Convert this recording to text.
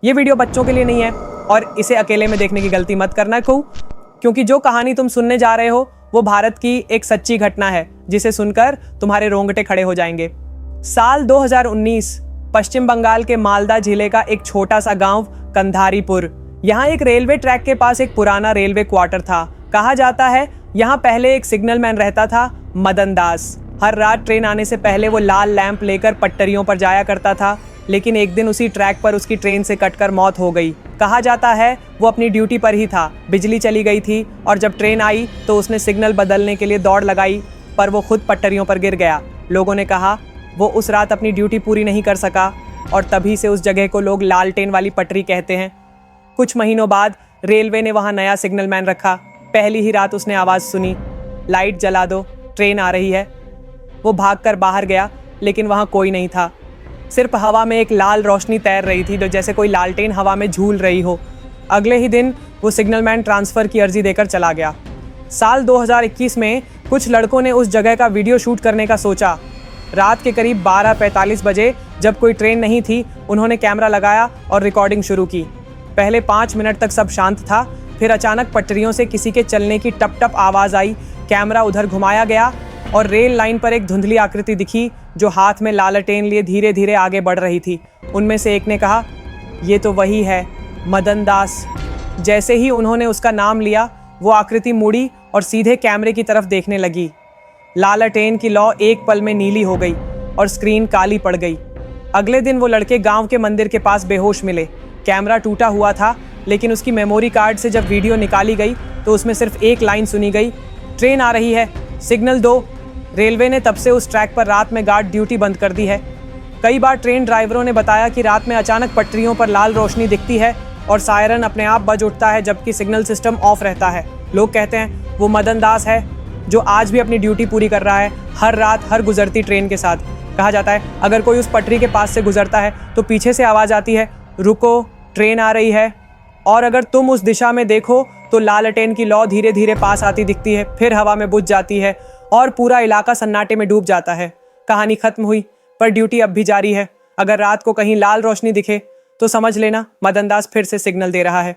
ये वीडियो बच्चों के लिए नहीं है और इसे अकेले में देखने की गलती मत करना क्योंकि जो कहानी तुम सुनने जा रहे हो वो भारत की एक सच्ची घटना है जिसे सुनकर तुम्हारे रोंगटे खड़े हो जाएंगे। साल 2019 पश्चिम बंगाल के मालदा जिले का एक छोटा सा गांव कंधारीपुर। यहाँ एक रेलवे ट्रैक के पास एक पुराना रेलवे क्वार्टर था। कहा जाता है यहाँ पहले एक सिग्नल मैन रहता था, मदन दास। हर रात ट्रेन आने से पहले वो लाल लैंप लेकर पटरियों पर जाया करता था, लेकिन एक दिन उसी ट्रैक पर उसकी ट्रेन से कटकर मौत हो गई। कहा जाता है वो अपनी ड्यूटी पर ही था, बिजली चली गई थी और जब ट्रेन आई तो उसने सिग्नल बदलने के लिए दौड़ लगाई, पर वो खुद पटरियों पर गिर गया। लोगों ने कहा वो उस रात अपनी ड्यूटी पूरी नहीं कर सका और तभी से उस जगह को लोग लालटेन वाली पटरी कहते हैं। कुछ महीनों बाद रेलवे ने वहाँ नया सिग्नल मैन रखा। पहली ही रात उसने आवाज़ सुनी, लाइट जला दो, ट्रेन आ रही है। वो भागकर बाहर गया, लेकिन वहाँ कोई नहीं था। सिर्फ हवा में एक लाल रोशनी तैर रही थी, जो जैसे कोई लालटेन हवा में झूल रही हो। अगले ही दिन वो सिग्नल मैन ट्रांसफ़र की अर्जी देकर चला गया। साल 2021 में कुछ लड़कों ने उस जगह का वीडियो शूट करने का सोचा। रात के करीब 12:45 बजे जब कोई ट्रेन नहीं थी, उन्होंने कैमरा लगाया और रिकॉर्डिंग शुरू की। पहले 5 मिनट तक सब शांत था, फिर अचानक पटरियों से किसी के चलने की टप टप आवाज़ आई। कैमरा उधर घुमाया गया और रेल लाइन पर एक धुंधली आकृति दिखी जो हाथ में लालटेन लिए धीरे धीरे आगे बढ़ रही थी। उनमें से एक ने कहा, ये तो वही है, मदन दास। जैसे ही उन्होंने उसका नाम लिया, वो आकृति मुड़ी और सीधे कैमरे की तरफ देखने लगी। लालटेन की लौ एक पल में नीली हो गई और स्क्रीन काली पड़ गई। अगले दिन वो लड़के गांव के मंदिर के पास बेहोश मिले। कैमरा टूटा हुआ था, लेकिन उसकी मेमोरी कार्ड से जब वीडियो निकाली गई तो उसमें सिर्फ एक लाइन सुनी गई, ट्रेन आ रही है, सिग्नल दो। रेलवे ने तब से उस ट्रैक पर रात में गार्ड ड्यूटी बंद कर दी है। कई बार ट्रेन ड्राइवरों ने बताया कि रात में अचानक पटरियों पर लाल रोशनी दिखती है और सायरन अपने आप बज उठता है जबकि सिग्नल सिस्टम ऑफ रहता है। लोग कहते हैं वो मदन दास है जो आज भी अपनी ड्यूटी पूरी कर रहा है, हर रात हर गुजरती ट्रेन के साथ। कहा जाता है अगर कोई उस पटरी के पास से गुजरता है तो पीछे से आवाज़ आती है, रुको, ट्रेन आ रही है। और अगर तुम उस दिशा में देखो तो लालटेन की लौ धीरे धीरे पास आती दिखती है, फिर हवा में बुझ जाती है और पूरा इलाका सन्नाटे में डूब जाता है। कहानी खत्म हुई, पर ड्यूटी अब भी जारी है। अगर रात को कहीं लाल रोशनी दिखे तो समझ लेना मदन दास फिर से सिग्नल दे रहा है।